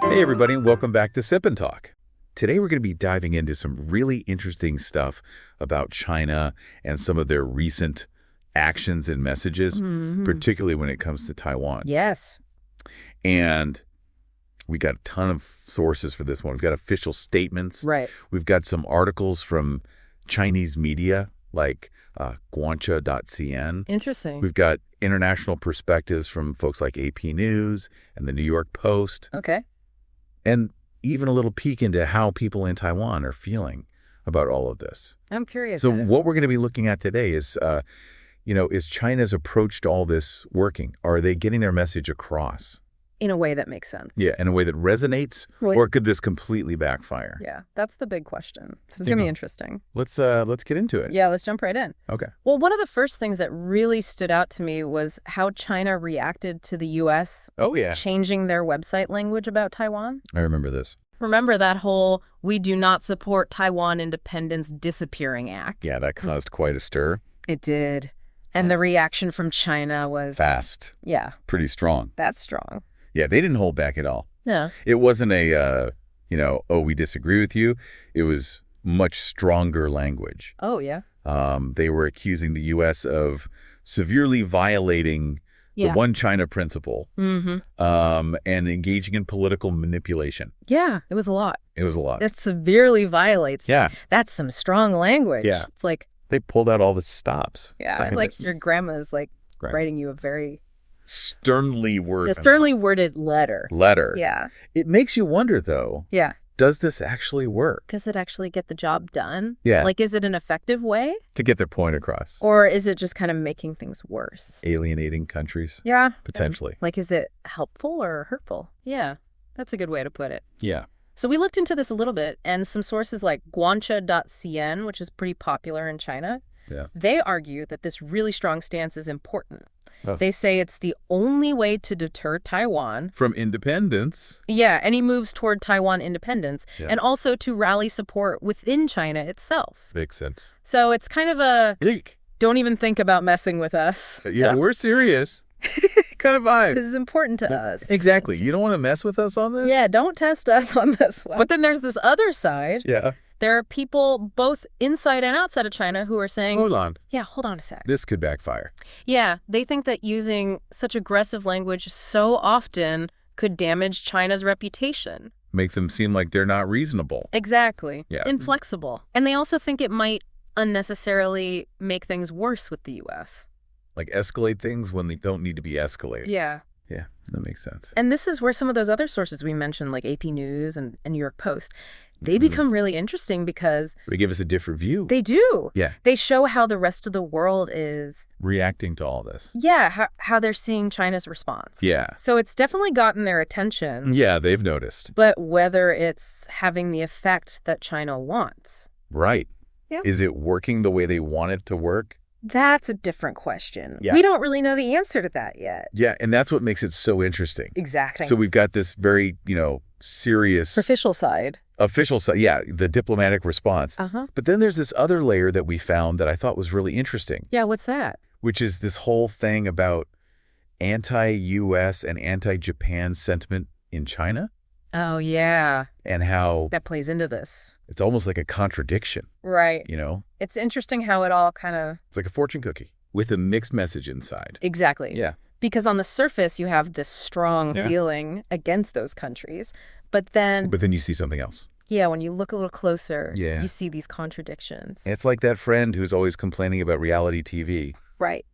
Hey everybody, and welcome back to Sip and Talk. Today we're going to be diving into some really interesting stuff about China and some of their recent actions and messages, particularly when it comes to Taiwan. Yes. And we got a ton of sources for this one. We've got official statements. Right. We've got some articles from Chinese media like guancha.cn. Interesting. We've got international perspectives from folks like AP News and the New York Post. Okay. And even a little peek into how people in Taiwan are feeling about all of this. I'm curious. So what we're going to be looking at today is, is China's approach to all this working? Are they getting their message across? In a way that makes sense. Yeah, in a way that resonates, or could this completely backfire? Yeah, that's the big question. So it's going to be interesting. Let's get into it. Yeah, let's jump right in. Okay. Well, one of the first things that really stood out to me was how China reacted to the U.S. Changing their website language about Taiwan. I remember this. Remember that whole "we do not support Taiwan independence" disappearing act? Yeah, that caused quite a stir. It did. And the reaction from China was... fast. Yeah. Pretty strong. That's strong. Yeah, they didn't hold back at all. Yeah. It wasn't a, we disagree with you. It was much stronger language. Oh, yeah. They were accusing the U.S. of severely violating the One China principle and engaging in political manipulation. Yeah, it was a lot. It was a lot. It severely violates. Yeah. That's some strong language. Yeah. It's like... they pulled out all the stops. Yeah, like your grandma's writing you a very... sternly worded letter. Yeah. It makes you wonder, though. Yeah. Does this actually work? Does it actually get the job done? Yeah. Like, is it an effective way? To get their point across. Or is it just kind of making things worse? Alienating countries? Yeah. Potentially. Like, is it helpful or hurtful? Yeah. That's a good way to put it. Yeah. So we looked into this a little bit, and some sources like guancha.cn, which is pretty popular in China, they argue that this really strong stance is important. They say it's the only way to deter Taiwan from independence. Yeah, any moves toward Taiwan independence, and also to rally support within China itself. Makes sense. So it's kind of a, don't even think about messing with us. Yeah, we're serious. Kind of vibe. This is important to us. Exactly. You don't want to mess with us on this? Yeah, don't test us on this one. But then there's this other side. Yeah. There are people both inside and outside of China who are saying... hold on. Yeah, hold on a sec. This could backfire. Yeah, they think that using such aggressive language so often could damage China's reputation. Make them seem like they're not reasonable. Exactly. Yeah. Inflexible. And they also think it might unnecessarily make things worse with the U.S. Like escalate things when they don't need to be escalated. Yeah. Yeah, that makes sense. And this is where some of those other sources we mentioned, like AP News and New York Post, they become really interesting because... they give us a different view. They do. Yeah. They show how the rest of the world is... reacting to all this. Yeah, how they're seeing China's response. Yeah. So it's definitely gotten their attention. Yeah, they've noticed. But whether it's having the effect that China wants. Right. Yeah. Is it working the way they want it to work? That's a different question. Yeah. We don't really know the answer to that yet. Yeah, and that's what makes it so interesting. Exactly. So we've got this very, serious... official side, the diplomatic response. But then there's this other layer that we found that I thought was really interesting. Yeah, what's that? Which is this whole thing about anti-U.S. and anti-Japan sentiment in China. Oh, yeah. And how... that plays into this. It's almost like a contradiction. Right. It's It's interesting how it all kind of... like a fortune cookie with a mixed message inside. Exactly. Yeah. Because on the surface, you have this strong feeling against those countries. But then you see something else. Yeah, when you look a little closer, Yeah. you see these contradictions. It's like that friend who's always complaining about reality TV. Right.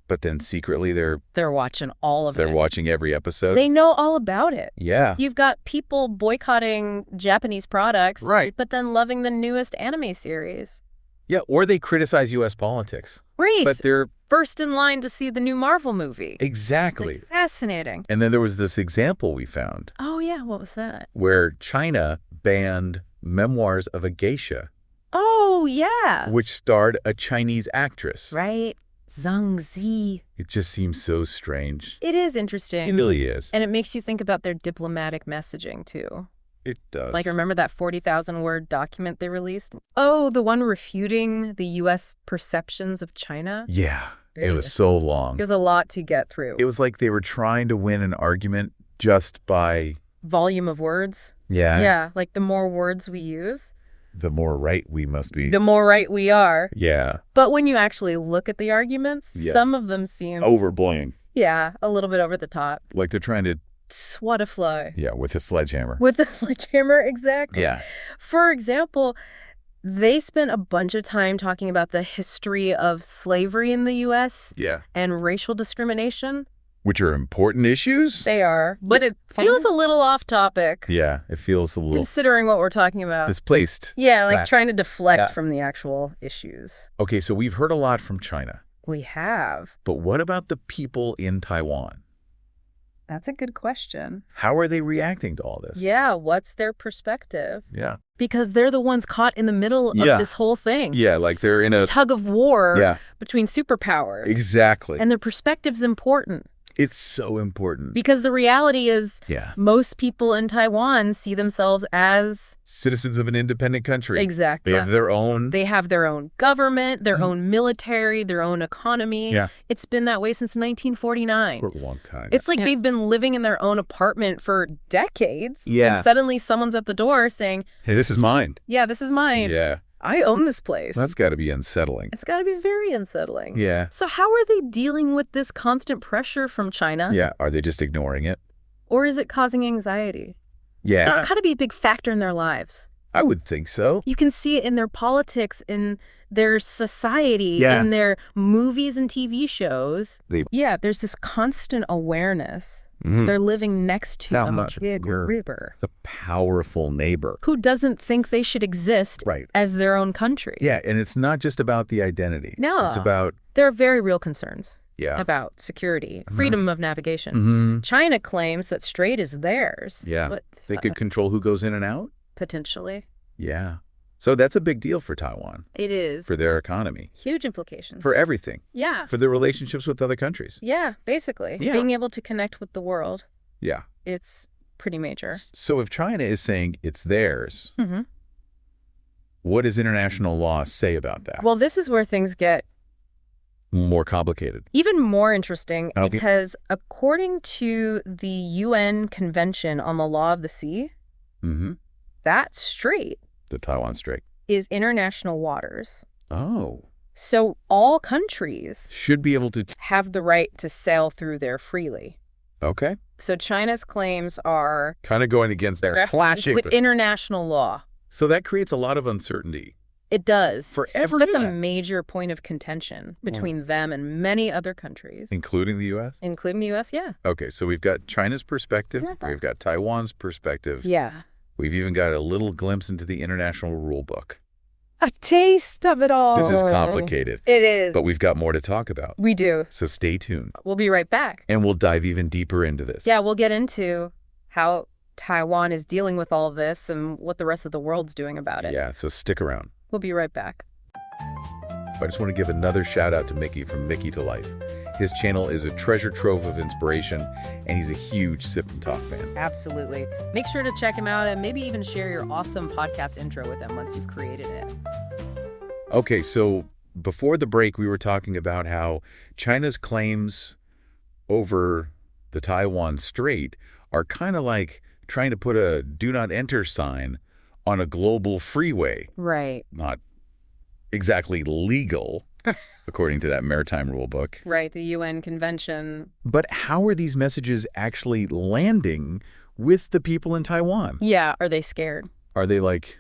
But then secretly they're watching all of it. They're watching every episode. They know all about it. Yeah. You've got people boycotting Japanese products. Right. But then loving the newest anime series. Yeah, or they criticize U.S. politics. Right. But they're... first in line to see the new Marvel movie. Exactly. Like, fascinating. And then there was this example we found. Oh, yeah. What was that? Where China banned Memoirs of a Geisha. Oh, yeah. Which starred a Chinese actress. Right. Zhang Zi. It just seems so strange. It is interesting. It really is. And it makes you think about their diplomatic messaging, too. It does. Like, remember that 40,000-word document they released? Oh, the one refuting the U.S. perceptions of China? Yeah. It was so long. It was a lot to get through. It was like they were trying to win an argument just by volume of words. Yeah. Yeah, like the more words we use, the more right we must be. the more right we are. Yeah. But when you actually look at the arguments, some of them seem... overblowing. Yeah, a little bit over the top. Like they're trying to... swat a fly. Yeah, with a sledgehammer. With a sledgehammer, exactly. Yeah. For example, they spent a bunch of time talking about the history of slavery in the U.S. And racial discrimination. Which are important issues? They are. But it feels a little off topic. Yeah, it feels a little... considering what we're talking about. Displaced. Yeah, like trying to deflect from the actual issues. Okay, so we've heard a lot from China. We have. But what about the people in Taiwan? That's a good question. How are they reacting to all this? Yeah, what's their perspective? Yeah. Because they're the ones caught in the middle of this whole thing. Yeah, like they're in a... tug of war between superpowers. Exactly. And their perspective's important. It's so important. Because the reality is most people in Taiwan see themselves as... citizens of an independent country. Exactly. They have their own... they have their own government, their own military, their own economy. Yeah. It's been that way since 1949. For a long time. It's like they've been living in their own apartment for decades. Yeah. And suddenly someone's at the door saying... hey, this is mine. Yeah, this is mine. Yeah. I own this place. That's got to be unsettling. It's got to be very unsettling. Yeah. So how are they dealing with this constant pressure from China? Yeah. Are they just ignoring it? Or is it causing anxiety? Yeah. It's got to be a big factor in their lives. I would think so. You can see it in their politics, in their society, in their movies and TV shows. There's this constant awareness. They're living next to a big river. The powerful neighbor. Who doesn't think they should exist as their own country. Yeah, and it's not just about the identity. No. It's about... there are very real concerns. Yeah. About security, freedom of navigation. China claims that Strait is theirs. Yeah. But, they could control who goes in and out? Potentially. Yeah. So that's a big deal for Taiwan. It is. For their economy. Huge implications. For everything. Yeah. For their relationships with other countries. Yeah, basically. Yeah. Being able to connect with the world. Yeah. It's pretty major. So if China is saying it's theirs, what does international law say about that? Well, this is where things get more complicated. Even more interesting, because according to the UN Convention on the Law of the Sea, that strait, the Taiwan Strait, is international waters. Oh. So all countries should be able to have the right to sail through there freely. Okay. So China's claims are kind of going against their clashing with international law. So that creates a lot of uncertainty. It does. For everyone. That's a major point of contention between them and many other countries. Including the U.S.? Including the U.S., yeah. Okay, so we've got China's perspective. We've got Taiwan's perspective. Yeah. We've even got a little glimpse into the international rule book. A taste of it all. This is complicated. It is. But we've got more to talk about. We do. So stay tuned. We'll be right back. And we'll dive even deeper into this. Yeah, we'll get into how Taiwan is dealing with all of this and what the rest of the world's doing about it. Yeah, so stick around. We'll be right back. I just want to give another shout out to Micky from Mickytolife. His channel is a treasure trove of inspiration, and he's a huge Sip&Talk fan. Absolutely. Make sure to check him out and maybe even share your awesome podcast intro with him once you've created it. Okay, so before the break, we were talking about how China's claims over the Taiwan Strait are kind of like trying to put a do not enter sign on a global freeway. Right. Not exactly legal, according to that maritime rule book. Right, the UN Convention. But how are these messages actually landing with the people in Taiwan? Yeah, are they scared? Are they like,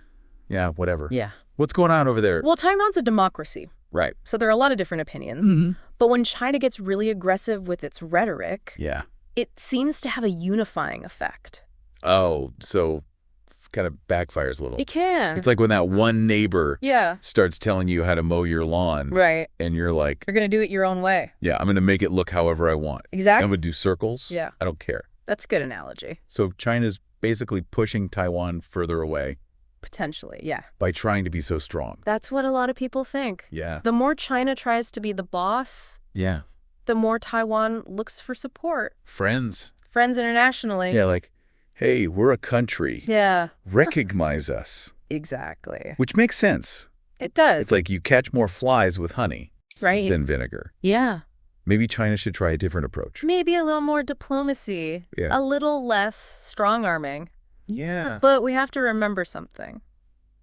yeah, whatever? Yeah. What's going on over there? Well, Taiwan's a democracy. Right. So there are a lot of different opinions. But when China gets really aggressive with its rhetoric, it seems to have a unifying effect. Oh, so kind of backfires a little. It can. It's like when that one neighbor yeah. starts telling you how to mow your lawn. Right. And you're like, you're going to do it your own way. Yeah, I'm going to make it look however I want. Exactly. I'm going to do circles. Yeah. I don't care. That's a good analogy. So China's basically pushing Taiwan further away. Potentially, yeah. By trying to be so strong. That's what a lot of people think. Yeah. The more China tries to be the boss, yeah, the more Taiwan looks for support. Friends. Friends internationally. Yeah, like, hey, we're a country. Yeah. Recognize us. Exactly. Which makes sense. It does. It's like you catch more flies with honey right. than vinegar. Yeah. Maybe China should try a different approach. Maybe a little more diplomacy. Yeah. A little less strong-arming. Yeah. But we have to remember something.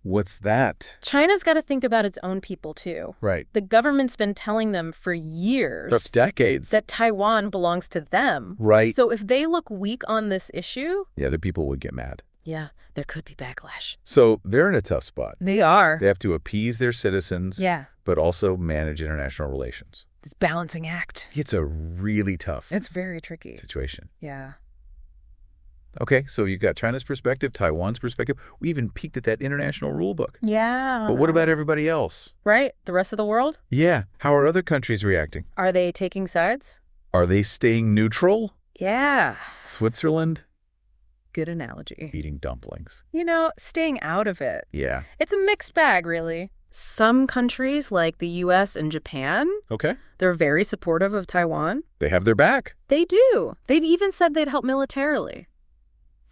What's that? China's got to think about its own people, too. Right. The government's been telling them for years. For decades. That Taiwan belongs to them. Right. So if they look weak on this issue... Yeah, the people would get mad. Yeah, there could be backlash. So they're in a tough spot. They are. They have to appease their citizens. Yeah. But also manage international relations. This balancing act. It's a really tough... It's very tricky. ...situation. Yeah. Okay, so you've got China's perspective, Taiwan's perspective. We even peeked at that international rule book. Yeah. But what about everybody else? Right? The rest of the world? Yeah. How are other countries reacting? Are they taking sides? Are they staying neutral? Yeah. Switzerland? Good analogy. Eating dumplings. You know, staying out of it. Yeah. It's a mixed bag, really. Some countries, like the U.S. and Japan, Okay. they're very supportive of Taiwan. They have their back. They do. They've even said they'd help militarily.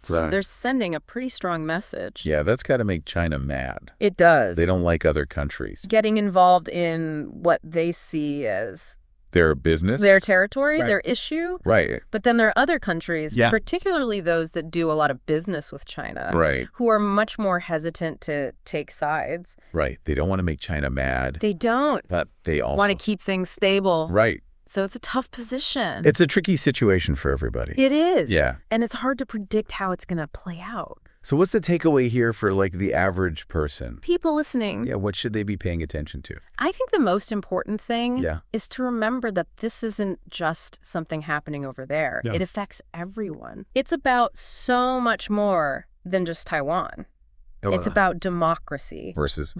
So Right. they're sending a pretty strong message. Yeah, that's got to make China mad. It does. They don't like other countries. Getting involved in what they see as Their business. their territory, Right. their issue. Right. But then there are other countries, Yeah. particularly those that do a lot of business with China, Right. who are much more hesitant to take sides. Right. They don't want to make China mad. They don't But they also want to keep things stable. Right. So it's a tough position. It's a tricky situation for everybody. It is. Yeah. And it's hard to predict how it's going to play out. So what's the takeaway here for like the average person? People listening. Yeah, what should they be paying attention to? I think the most important thing Yeah. is to remember that this isn't just something happening over there. Yeah. It affects everyone. It's about so much more than just Taiwan. It's about democracy versus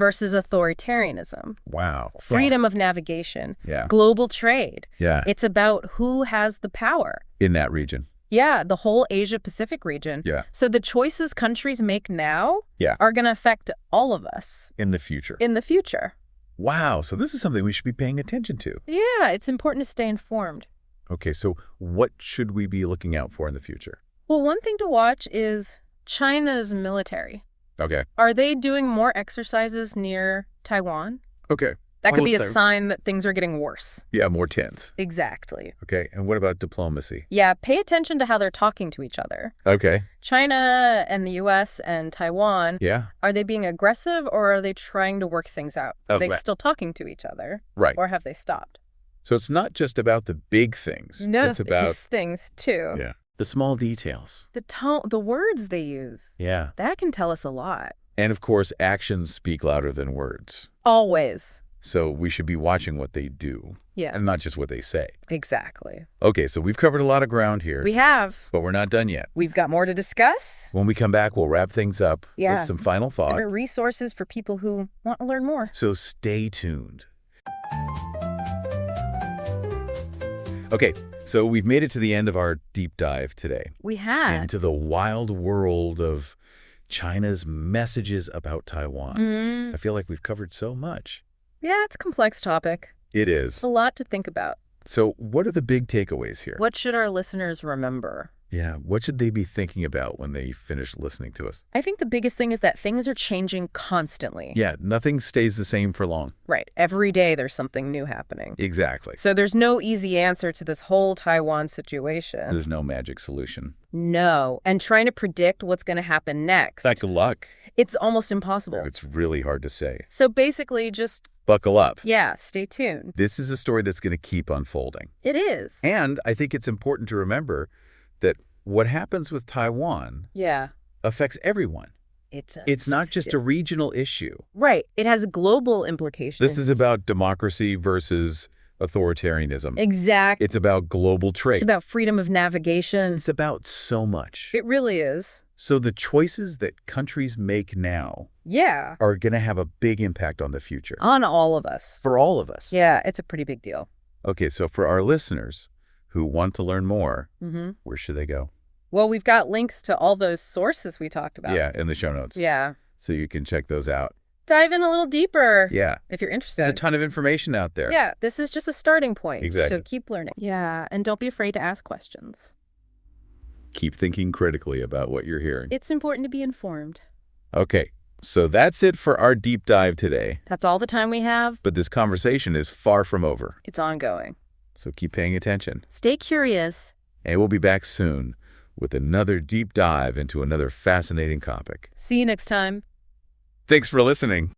authoritarianism, wow. freedom of navigation, Yeah. global trade. Yeah. It's about who has the power. In that region. Yeah, the whole Asia-Pacific region. Yeah. So the choices countries make now Yeah. are going to affect all of us In the future. in the future. Wow. So this is something we should be paying attention to. Yeah, it's important to stay informed. Okay. So what should we be looking out for in the future? Well, one thing to watch is China's military. Okay. Are they doing more exercises near Taiwan? Okay. That could Well, be a they're- sign that things are getting worse. Yeah, more tense. Exactly. Okay. And what about diplomacy? Yeah, pay attention to how they're talking to each other. Okay. China and the U.S. and Taiwan, Yeah. are they being aggressive or are they trying to work things out? Are they right. still talking to each other? Right. Or have they stopped? So it's not just about the big things. No, It's about these things too. yeah, the small details. The tone, the words they use, Yeah. that can tell us a lot. And of course, actions speak louder than words. Always. So we should be watching what they do Yes. and not just what they say. Exactly. Okay, so we've covered a lot of ground here, We have. but we're not done yet. We've got more to discuss. When we come back, we'll wrap things up Yeah. with some final thought. Different resources for people who want to learn more. So stay tuned. Okay, so we've made it to the end of our deep dive today We have. into the wild world of China's messages about Taiwan. I feel like we've covered so much. Yeah, it's a complex topic. It is. It's a lot to think about. So what are the big takeaways here? What should our listeners remember? Yeah, what should they be thinking about when they finish listening to us? I think the biggest thing is that things are changing constantly. Yeah, nothing stays the same for long. Right. Every day there's something new happening. Exactly. So there's no easy answer to this whole Taiwan situation. There's no magic solution. No. And trying to predict what's going to happen next, Good luck. it's almost impossible. It's really hard to say. So basically just, Buckle up. yeah, stay tuned. This is a story that's going to keep unfolding. It is. And I think it's important to remember that what happens with Taiwan Yeah. affects everyone. It's not just a regional issue. Right. It has global implications. This is about democracy versus authoritarianism. Exactly. It's about global trade. It's about freedom of navigation. It's about so much. It really is. So the choices that countries make now Yeah. are going to have a big impact on the future. On all of us. For all of us. Yeah, it's a pretty big deal. Okay, so for our listeners who want to learn more, Mm-hmm. where should they go? Well, we've got links to all those sources we talked about. Yeah, in the show notes. Yeah. So you can check those out. Dive in a little deeper. Yeah. If you're interested. There's a ton of information out there. Yeah, this is just a starting point. Exactly. So keep learning. Yeah, and don't be afraid to ask questions. Keep thinking critically about what you're hearing. It's important to be informed. Okay, so that's it for our deep dive today. That's all the time we have. But this conversation is far from over. It's ongoing. So keep paying attention. Stay curious. And we'll be back soon with another deep dive into another fascinating topic. See you next time. Thanks for listening.